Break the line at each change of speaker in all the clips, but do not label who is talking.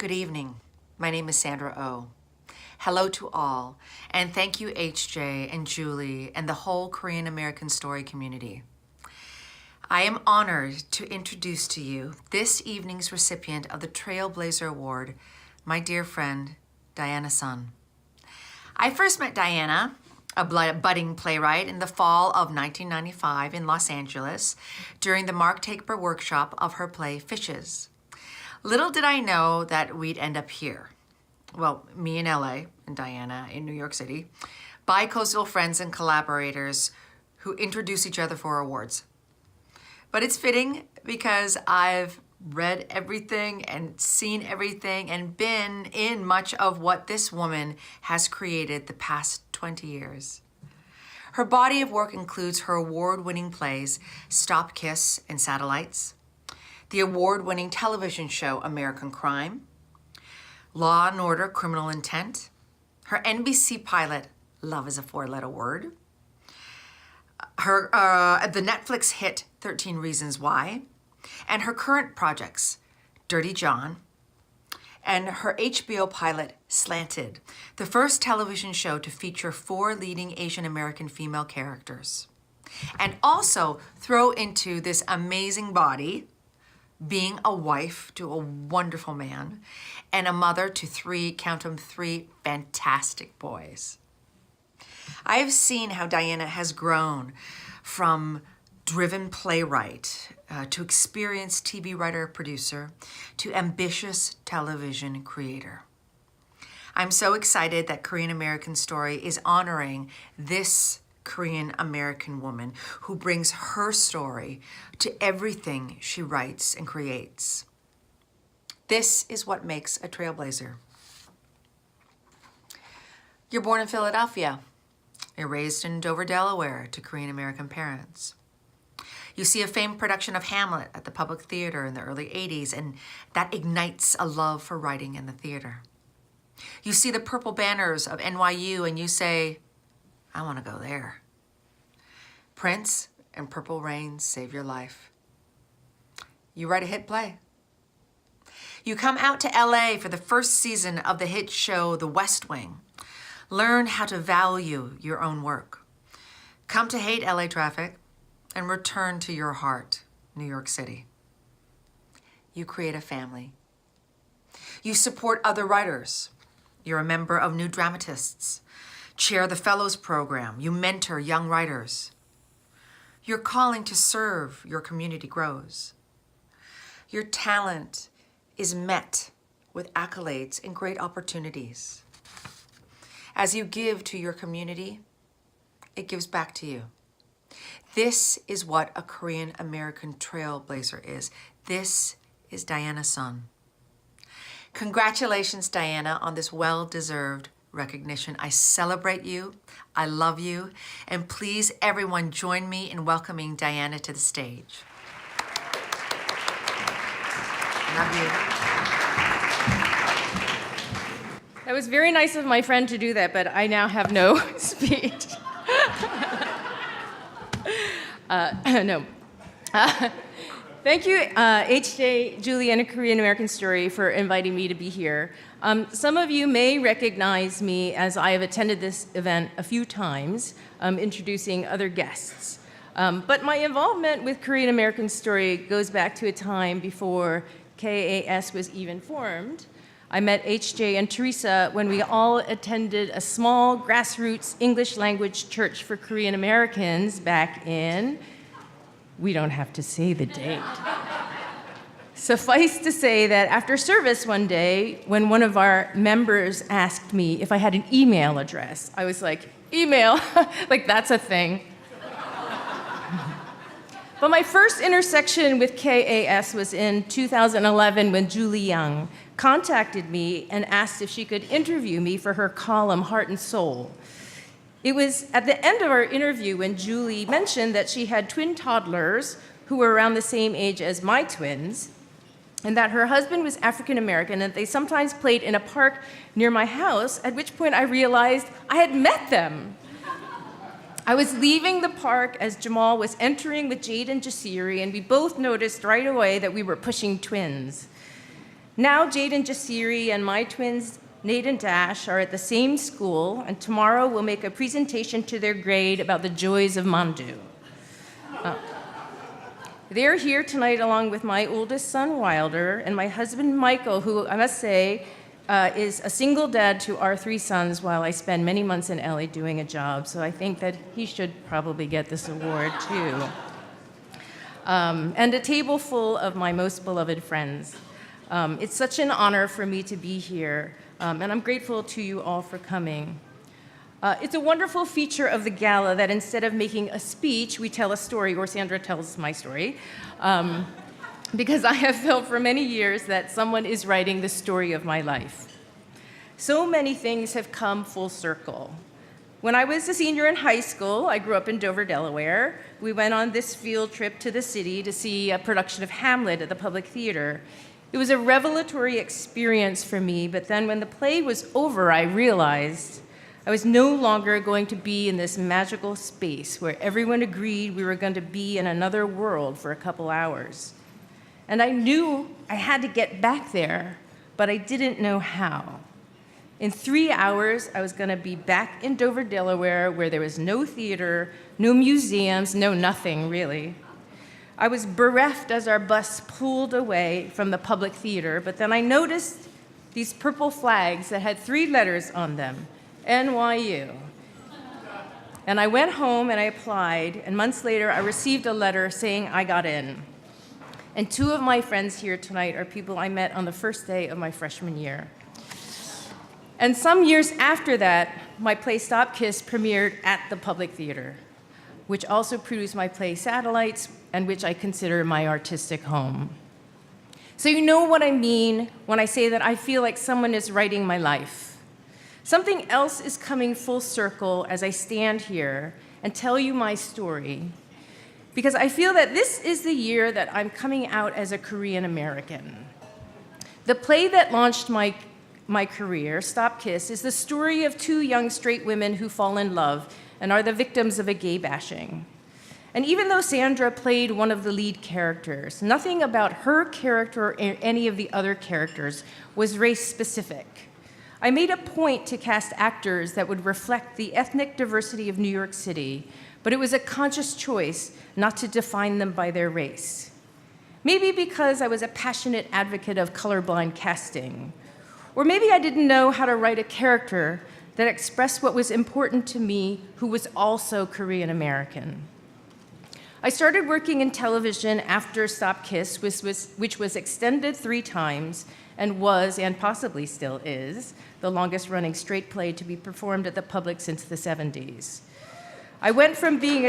Good evening. My name is Sandra Oh. Hello to all, and thank you HJ and Julie and the whole Korean American story community. I am honored to introduce to you this evening's recipient of the Trailblazer Award, my dear friend, Diana Sun. I first met Diana, a budding playwright, in the fall of 1995 in Los Angeles during the Mark Taper workshop of her play Fishes. Little did I know that we'd end up here. Well, me in LA and Diana in New York City, bi-coastal friends and collaborators who introduce each other for awards. But it's fitting because I've read everything and seen everything and been in much of what this woman has created the past 20 years. Her body of work includes her award-winning plays, Stop, Kiss, and Satellites, the award-winning television show American Crime, Law and Order, Criminal Intent, her NBC pilot, Love is a Four-Letter Word, her the Netflix hit 13 Reasons Why, and her current projects, Dirty John, and her HBO pilot, Slanted, the first television show to feature 4 leading Asian American female characters. And also throw into this amazing body being a wife to a wonderful man and a mother to 3, count them, 3 fantastic boys. I have seen how Diana has grown from driven playwright to experienced TV writer-producer to ambitious television creator. I'm so excited that Korean American Story is honoring this Korean American woman who brings her story to everything she writes and creates. This is what makes a trailblazer. You're born in Philadelphia. You're raised in Dover, Delaware to Korean American parents. You see a famed production of Hamlet at the Public Theater in the early 80s, and that ignites a love for writing in the theater. You see the purple banners of NYU and you say, I want to go there. Prince and Purple Rain save your life. You write a hit play. You come out to LA for the first season of the hit show The West Wing. Learn how to value your own work. Come to hate LA traffic and return to your heart, New York City. You create a family. You support other writers. You're a member of New Dramatists. Chair the Fellows Program. You mentor young writers. Your calling to serve your community grows. Your talent is met with accolades and great opportunities. As you give to your community, it gives back to you. This is what a Korean American trailblazer is. This is Diana Sun. Congratulations, Diana, on this well-deserved recognition. I celebrate you, I love you, and please everyone join me in welcoming Diana to the stage. Love you.
That was very nice of my friend to do that, but I now have no speech. No. Thank you, HJ, Julie, and A Korean American Story for inviting me to be here. Some of you may recognize me as I have attended this event a few times, introducing other guests. But my involvement with Korean American Story goes back to a time before KAS was even formed. I met HJ and Teresa when we all attended a small grassroots English language church for Korean Americans back in, we don't have to say the date. Suffice to say that after service one day, when one of our members asked me if I had an email address, I was like, email? Like that's a thing. But my first intersection with KAS was in 2011 when Julie Young contacted me and asked if she could interview me for her column, Heart and Soul. It was at the end of our interview when Julie mentioned that she had twin toddlers who were around the same age as my twins, and that her husband was African American, and they sometimes played in a park near my house, at which point I realized I had met them. I was leaving the park as Jamal was entering with Jade and Jasiri, and we both noticed right away that we were pushing twins. Now Jade and Jasiri and my twins, Nate and Dash, are at the same school, and tomorrow will make a presentation to their grade about the joys of Mandu. They're here tonight along with my oldest son, Wilder, and my husband, Michael, who I must say is a single dad to our 3 sons while I spend many months in LA doing a job. So I think that he should probably get this award too. And a table full of my most beloved friends. It's such an honor for me to be here, and I'm grateful to you all for coming. It's a wonderful feature of the gala that instead of making a speech, we tell a story, or Sandra tells my story, because I have felt for many years that someone is writing the story of my life. So many things have come full circle. When I was a senior in high school, I grew up in Dover, Delaware. We went on this field trip to the city to see a production of Hamlet at the Public Theater. It was a revelatory experience for me, but then when the play was over, I realized I was no longer going to be in this magical space where everyone agreed we were going to be in another world for a couple hours. And I knew I had to get back there, but I didn't know how. In 3 hours, I was going to be back in Dover, Delaware, where there was no theater, no museums, no nothing, really. I was bereft as our bus pulled away from the Public Theater, but then I noticed these purple flags that had 3 letters on them, NYU. And I went home and I applied, and months later, I received a letter saying I got in. And 2 of my friends here tonight are people I met on the first day of my freshman year. And some years after that, my play Stop Kiss premiered at the Public Theater, which also produced my play Satellites, and which I consider my artistic home. So you know what I mean when I say that I feel like someone is writing my life. Something else is coming full circle as I stand here and tell you my story, because I feel that this is the year that I'm coming out as a Korean American. The play that launched my career, Stop Kiss, is the story of 2 young straight women who fall in love and are the victims of a gay bashing. And even though Sandra played one of the lead characters, nothing about her character or any of the other characters was race-specific. I made a point to cast actors that would reflect the ethnic diversity of New York City, but it was a conscious choice not to define them by their race. Maybe because I was a passionate advocate of colorblind casting, or maybe I didn't know how to write a character that expressed what was important to me, who was also Korean American. I started working in television after Stop Kiss, which was extended 3 times and was, and possibly still is, the longest running straight play to be performed at the public since the 70s. I went from being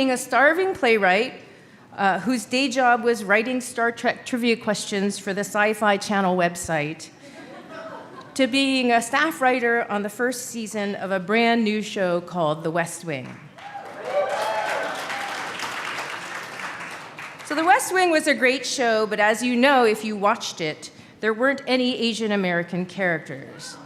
a starving playwright whose day job was writing Star Trek trivia questions for the Sci-Fi Channel website, to being a staff writer on the first season of a brand new show called The West Wing. So The West Wing was a great show, but as you know, if you watched it, there weren't any Asian American characters.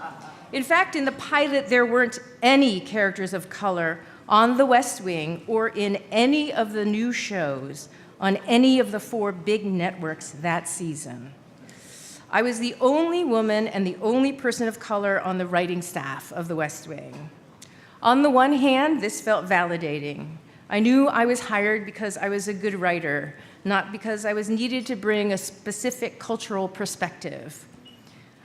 In fact, in the pilot, there weren't any characters of color on The West Wing or in any of the new shows on any of the 4 big networks that season. I was the only woman and the only person of color on the writing staff of The West Wing. On the one hand, this felt validating. I knew I was hired because I was a good writer, not because I was needed to bring a specific cultural perspective.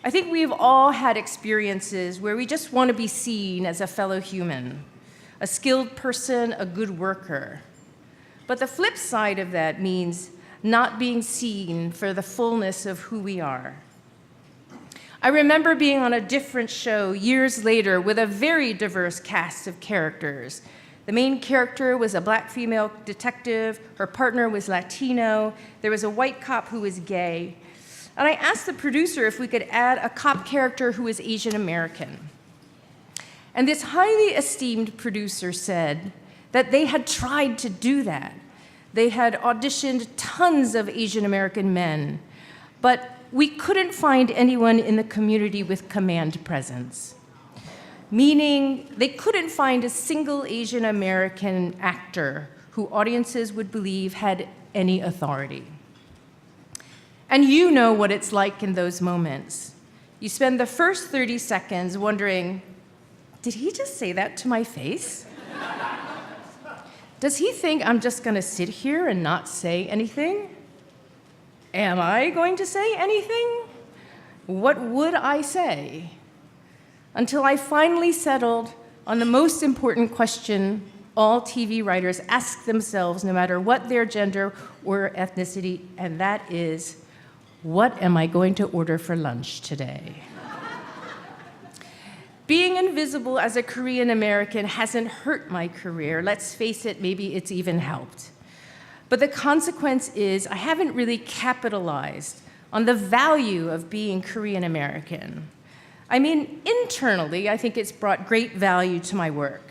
I think we've all had experiences where we just want to be seen as a fellow human, a skilled person, a good worker. But the flip side of that means not being seen for the fullness of who we are. I remember being on a different show years later with a very diverse cast of characters. The main character was a Black female detective, her partner was Latino, there was a white cop who was gay, and I asked the producer if we could add a cop character who was Asian American. And this highly esteemed producer said that they had tried to do that. They had auditioned tons of Asian American men, but we couldn't find anyone in the community with command presence, meaning they couldn't find a single Asian American actor who audiences would believe had any authority. And you know what it's like in those moments. You spend the first 30 seconds wondering, did he just say that to my face? Does he think I'm just going to sit here and not say anything? Am I going to say anything? What would I say? Until I finally settled on the most important question all TV writers ask themselves, no matter what their gender or ethnicity, and that is, what am I going to order for lunch today? Being invisible as a Korean American hasn't hurt my career. Let's face it, maybe it's even helped. But the consequence is I haven't really capitalized on the value of being Korean American. I mean, internally, I think it's brought great value to my work.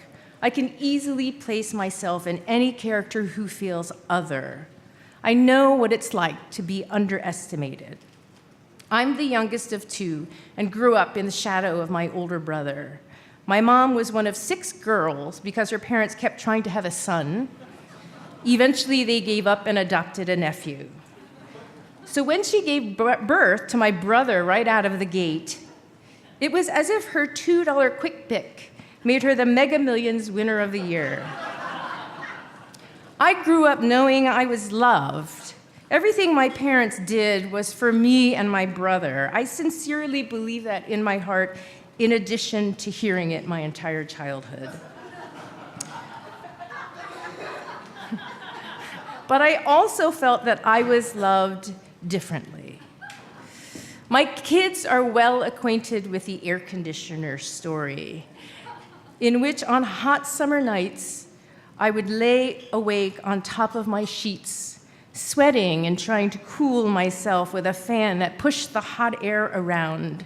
I can easily place myself in any character who feels other. I know what it's like to be underestimated. I'm the youngest of two and grew up in the shadow of my older brother. My mom was one of 6 girls because her parents kept trying to have a son. Eventually, they gave up and adopted a nephew. So when she gave birth to my brother right out of the gate, it was as if her $2 quick pick made her the Mega Millions winner of the year. I grew up knowing I was loved. Everything my parents did was for me and my brother. I sincerely believe that in my heart, in addition to hearing it my entire childhood. But I also felt that I was loved differently. My kids are well acquainted with the air conditioner story, in which on hot summer nights, I would lay awake on top of my sheets, sweating and trying to cool myself with a fan that pushed the hot air around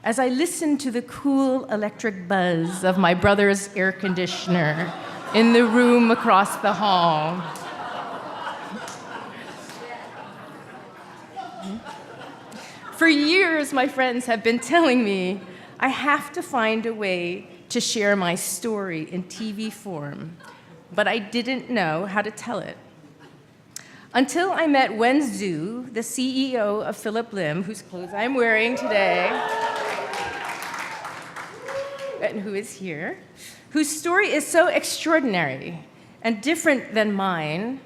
as I listened to the cool electric buzz of my brother's air conditioner in the room across the hall. For years, my friends have been telling me I have to find a way to share my story in TV form, but I didn't know how to tell it. Until I met Wen Zhu, the CEO of Philip Lim, whose clothes I'm wearing today, and who is here, whose story is so extraordinary and different than mine,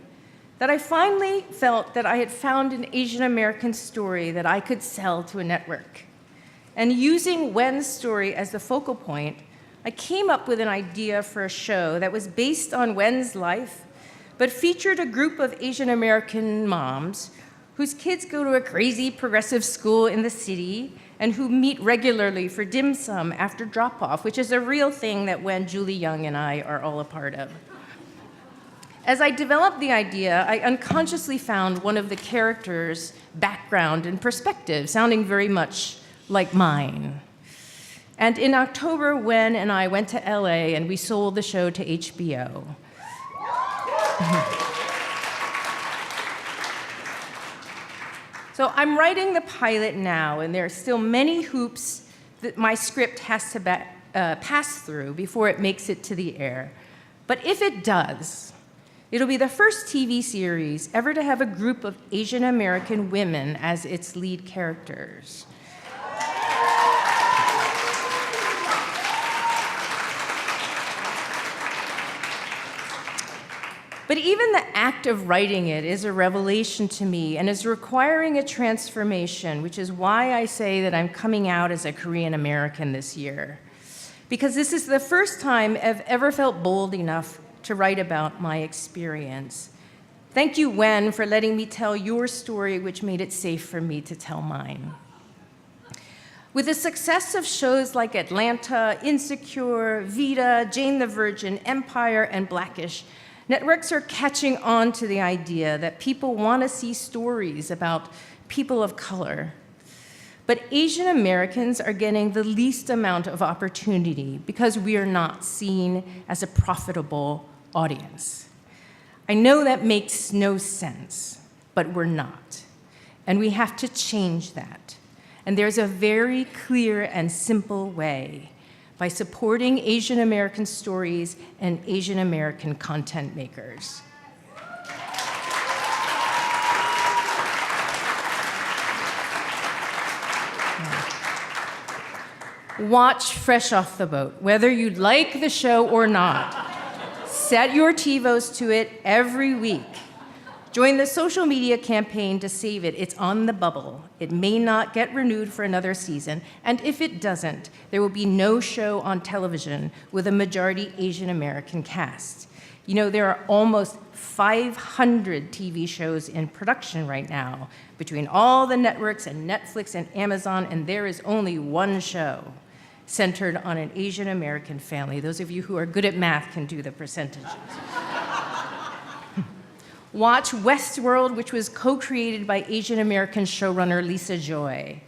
that I finally felt that I had found an Asian American story that I could sell to a network. And using Wen's story as the focal point, I came up with an idea for a show that was based on Wen's life, but featured a group of Asian American moms whose kids go to a crazy progressive school in the city and who meet regularly for dim sum after drop-off, which is a real thing that Wen, Julie Young, and I are all a part of. As I developed the idea, I unconsciously found one of the characters' background and perspective sounding very much like mine. And in October, Wen and I went to LA and we sold the show to HBO. So I'm writing the pilot now, and there are still many hoops that my script has to pass through before it makes it to the air. But if it does, it'll be the first TV series ever to have a group of Asian American women as its lead characters. But even the act of writing it is a revelation to me and is requiring a transformation, which is why I say that I'm coming out as a Korean American this year. Because this is the first time I've ever felt bold enough to write about my experience. Thank you, Wen, for letting me tell your story, which made it safe for me to tell mine. With the success of shows like Atlanta, Insecure, Vida, Jane the Virgin, Empire, and Blackish, networks are catching on to the idea that people want to see stories about people of color. But Asian Americans are getting the least amount of opportunity because we are not seen as a profitable audience. I know that makes no sense, but we're not. And we have to change that. And there's a very clear and simple way: by supporting Asian American stories and Asian American content makers. Watch fresh off the boat, whether you like the show or not. Set your TiVos to it every week. Join the social media campaign to save it. It's on the bubble. It may not get renewed for another season, and if it doesn't, there will be no show on television with a majority Asian American cast. You know, there are almost 500 TV shows in production right now between all the networks and Netflix and Amazon, and there is only one show centered on an Asian American family. Those of you who are good at math can do the percentages. Watch Westworld, which was co-created by Asian American showrunner Lisa Joy.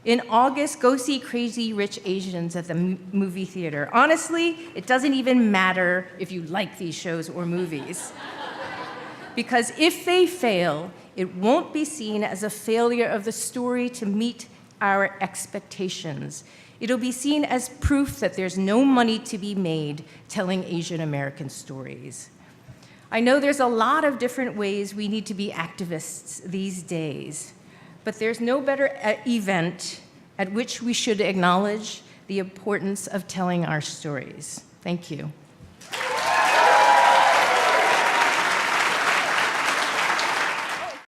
In August, go see Crazy Rich Asians at the movie theater. Honestly, it doesn't even matter if you like these shows or movies. Because if they fail, it won't be seen as a failure of the story to meet our expectations. It'll be seen as proof that there's no money to be made telling Asian American stories. I know there's a lot of different ways we need to be activists these days, but there's no better event at which we should acknowledge the importance of telling our stories. Thank you.